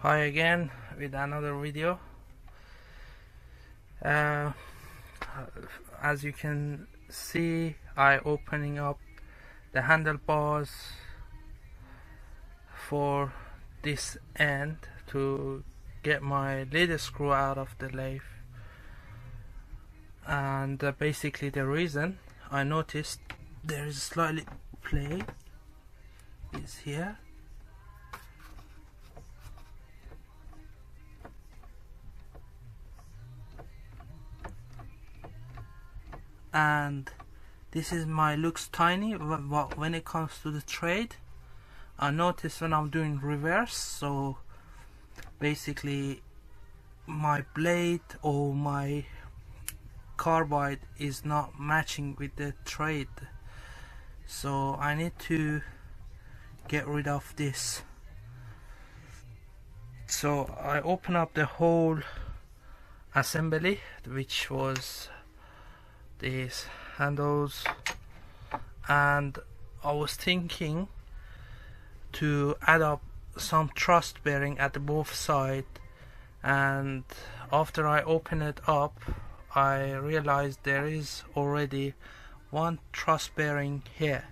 Hi again with another video. uh, as you can see, I opening up the handlebars for this end to get my lead screw out of the lathe, and basically the reason I noticed there is slightly play is here, and this is my looks tiny, but when it comes to the trade, I notice when I'm doing reverse, so basically my blade or my carbide is not matching with the trade, so I need to get rid of this. So I open up the whole assembly, which was these handles, and I was thinking to add up some truss bearing at both sides, and after I open it up I realized there is already one truss bearing here,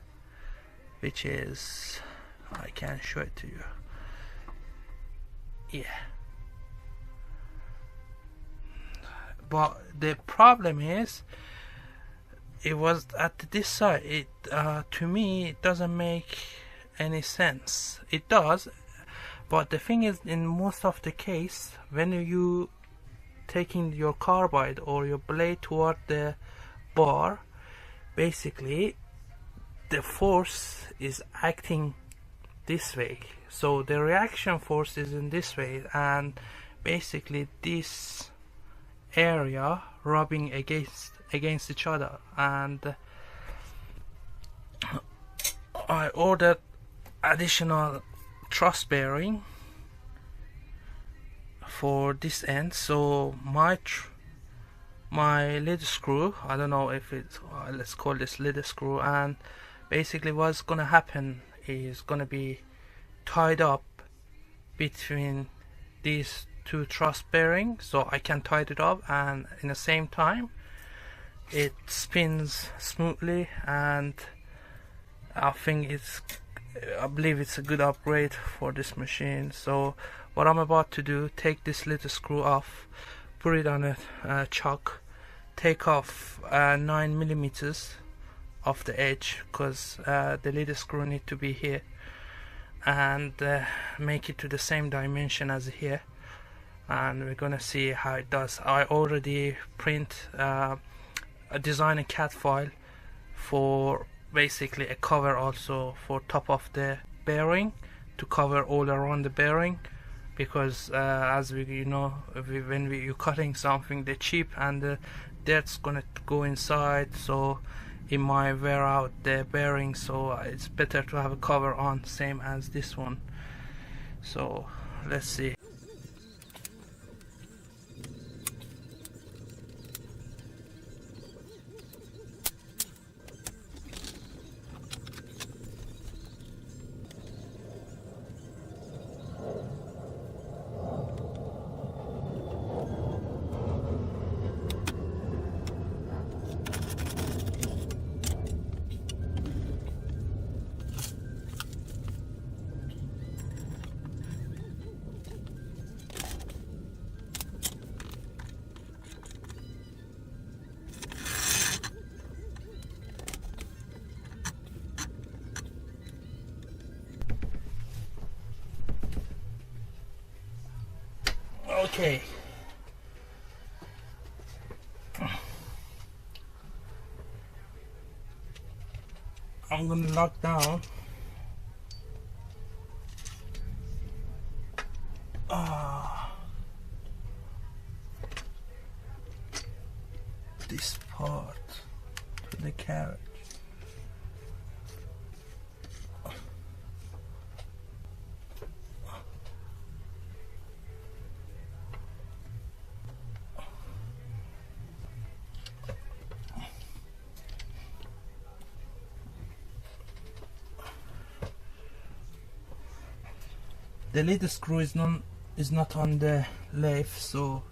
which is, I can show it to you. Yeah, but the problem is it was at this side. It to me it doesn't make any sense. It does, but the thing is, in most of the case, when you taking your carbide or your blade toward the bar, basically the force is acting this way, so the reaction force is in this way, and basically this area rubbing against each other. And I ordered additional truss bearing for this end, so my lead screw, I don't know if it's let's call this lead screw, and basically what's gonna happen is gonna be tied up between these two truss bearings, so I can tie it up, and in the same time it spins smoothly, and I believe it's a good upgrade for this machine. So what I'm about to do, take this little screw off, put it on a chuck, take off 9mm off the edge, because the little screw need to be here, and make it to the same dimension as here, and we're gonna see how it does. I already design a CAD file for basically a cover also for top of the bearing, to cover all around the bearing, because as when you're cutting something, the chip and the dirt's gonna go inside, so it might wear out the bearing, so it's better to have a cover on, same as this one. So let's see. Okay, I'm gonna lock down this part to the carriage. The lead screw is not is not on the lathe, so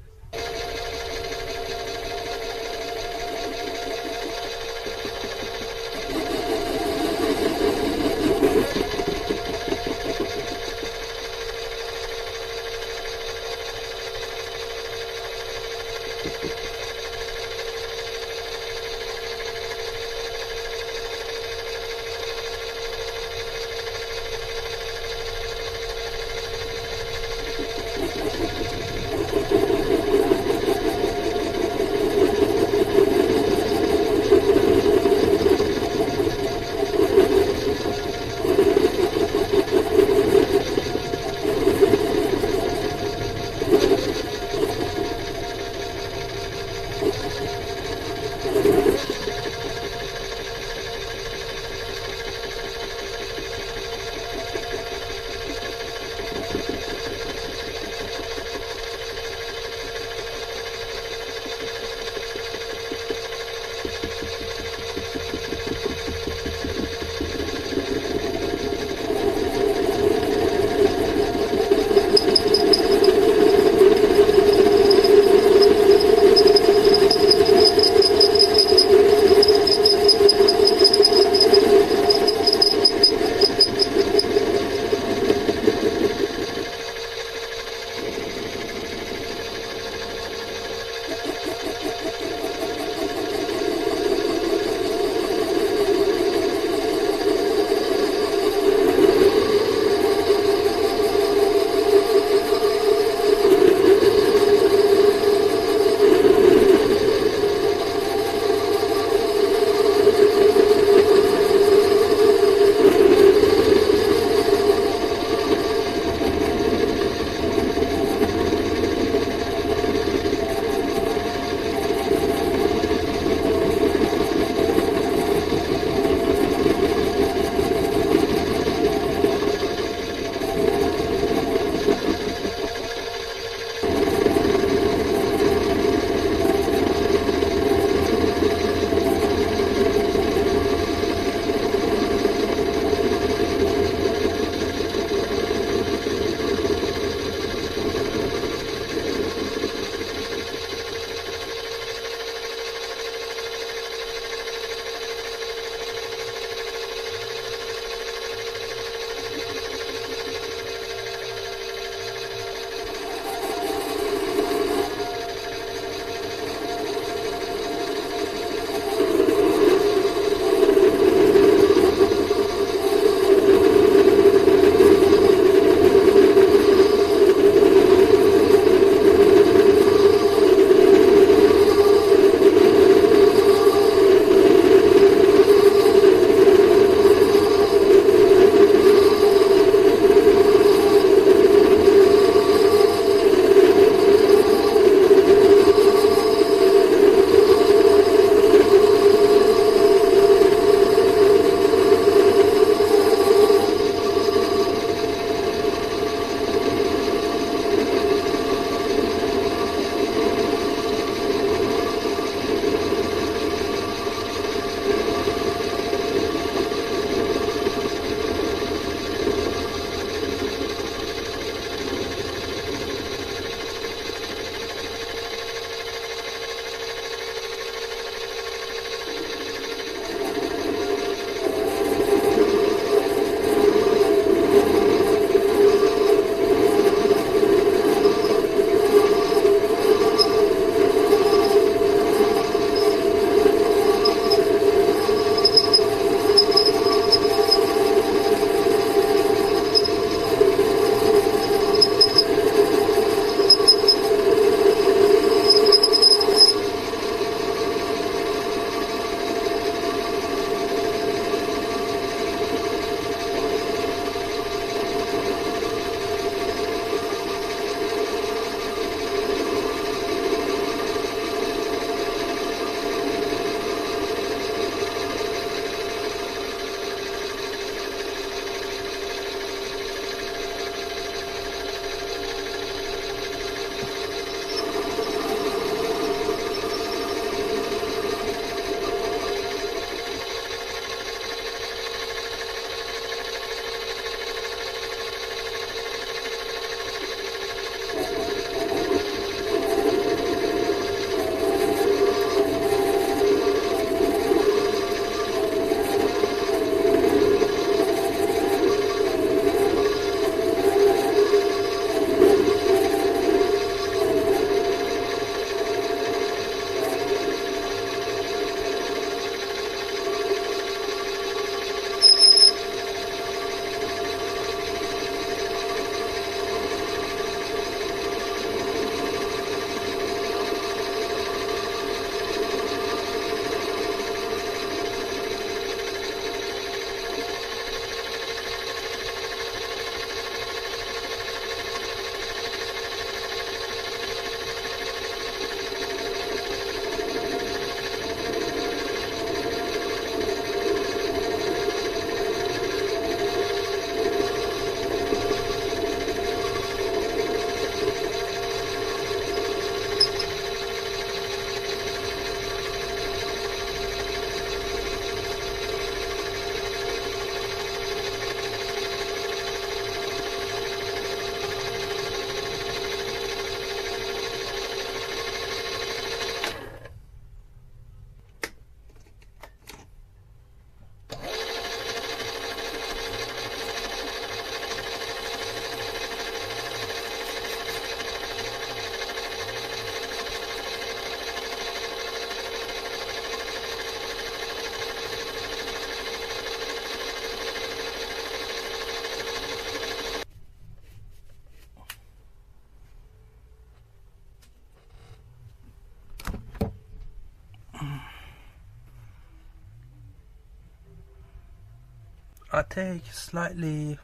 I take slightly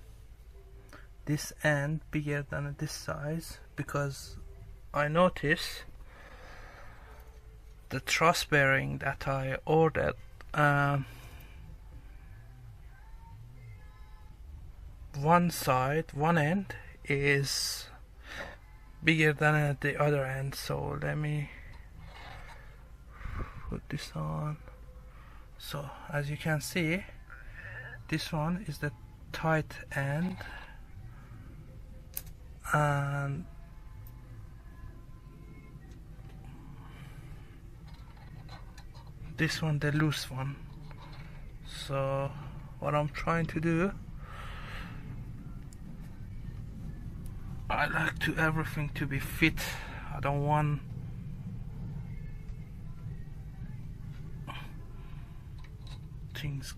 this end bigger than this size because I notice the truss bearing that I ordered, one end is bigger than the other end. So let me put this on. So as you can see, this one is the tight end and this one the loose one. So what I'm trying to do, I like to everything to be fit. I don't want things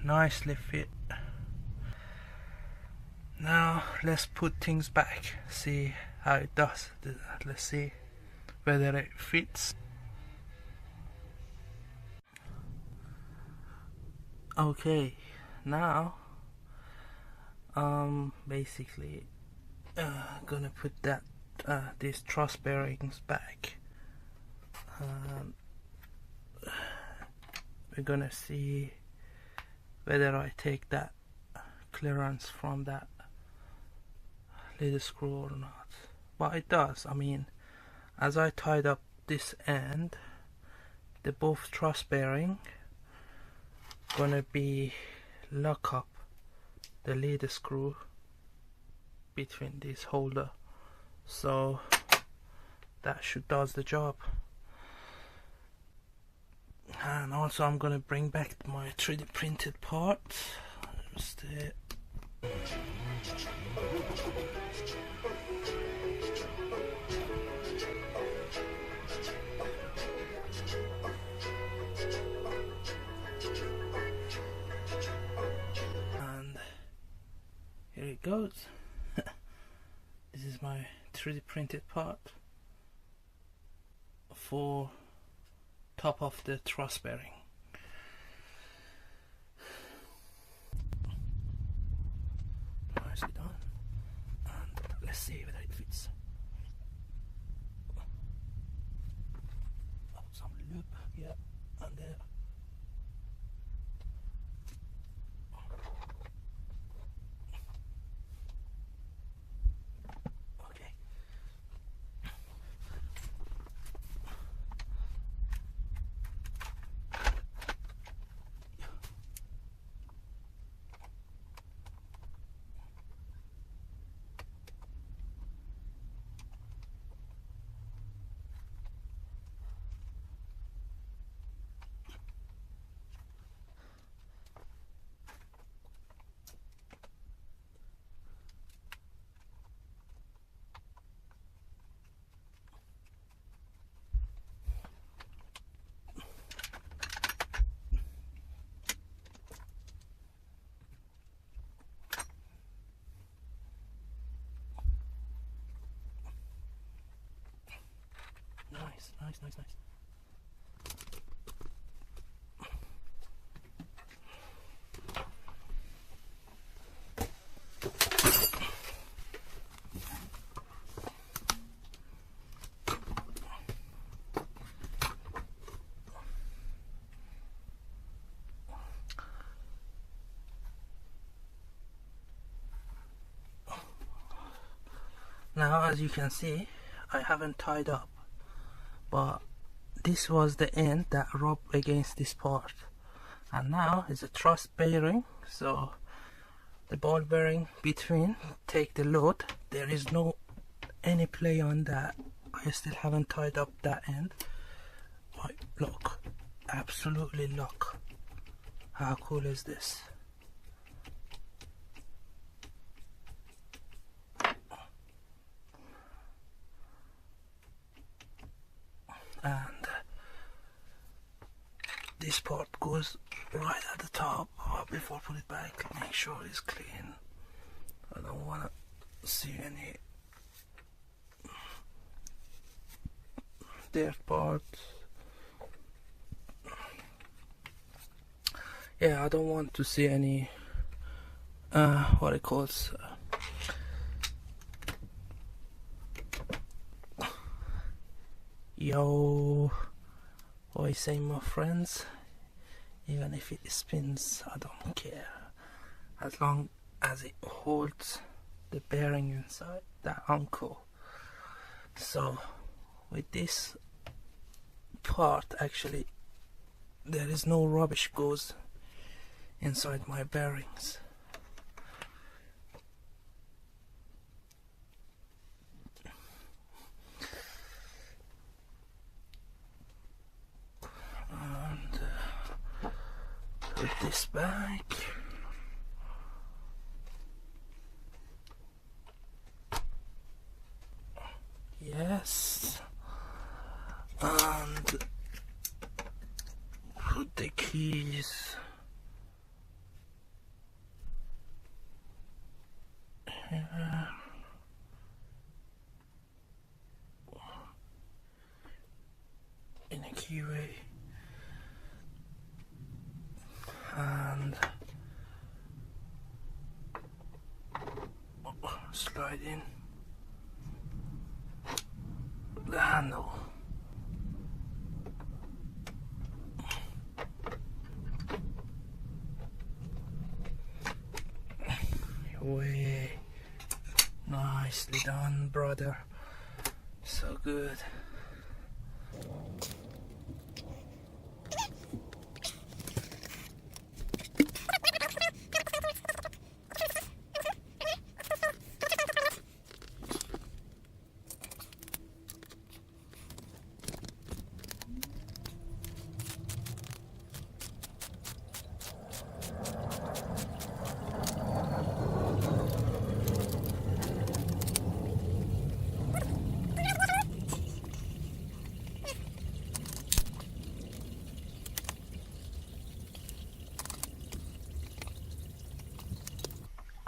nicely fit. Now let's put things back, see how it does. Let's see whether it fits. Okay, now basically gonna put that these truss bearings back. We're gonna see whether I take that clearance from that lead screw or not. But it does. I mean, as I tied up this end, the both truss bearing gonna be lock up the lead screw between this holder, so that should does the job. And also I'm gonna bring back my 3D printed part. Just and here it goes. This is my 3D printed part for top of the truss bearing. Nicely done. And let's see whether it fits. Oh, some loop, yeah, and there. Okay. Nice. Now as you can see, I haven't tied up, but this was the end that rubbed against this part, and now it's a truss bearing, so the ball bearing between take the load. There is no any play on that. I still haven't tied up that end. Right, look, absolutely lock. How cool is this? And this part goes right at the top. Before I put it back, make sure it's clean. I don't want to see any dirt parts. yeah, I don't want to see any what it calls yo, what I say, my friends. Even if it spins, I don't care, as long as it holds the bearing inside that anchor. So with this part, actually there is no rubbish goes inside my bearings. And put this back. Yes, and put the keys here. In a keyway, and slide in the handle. Way nicely done, brother. So good.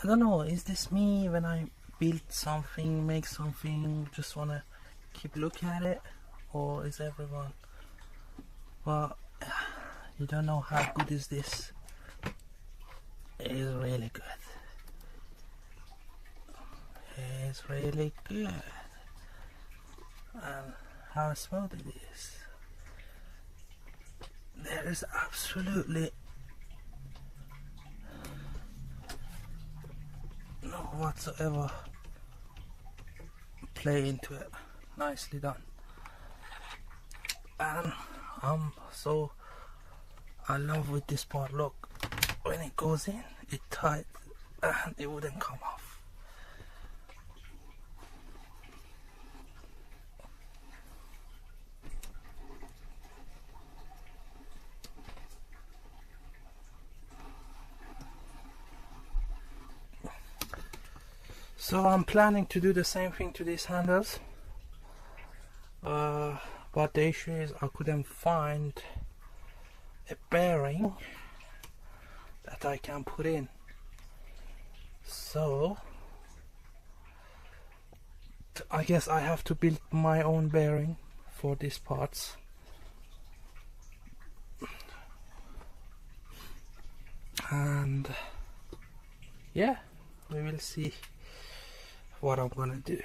I don't know, is this me when I build something, make something, just wanna keep looking at it, or is everyone? Well, you don't know how good is this. It is really good. It's really good. And how smooth it is. There is absolutely no whatsoever play into it. Nicely done. And so I love with this part, look, when it goes in, it tight and it wouldn't come off. So I'm planning to do the same thing to these handles, but the issue is I couldn't find a bearing that I can put in. So I guess I have to build my own bearing for these parts. And yeah, we will see what I'm gonna do.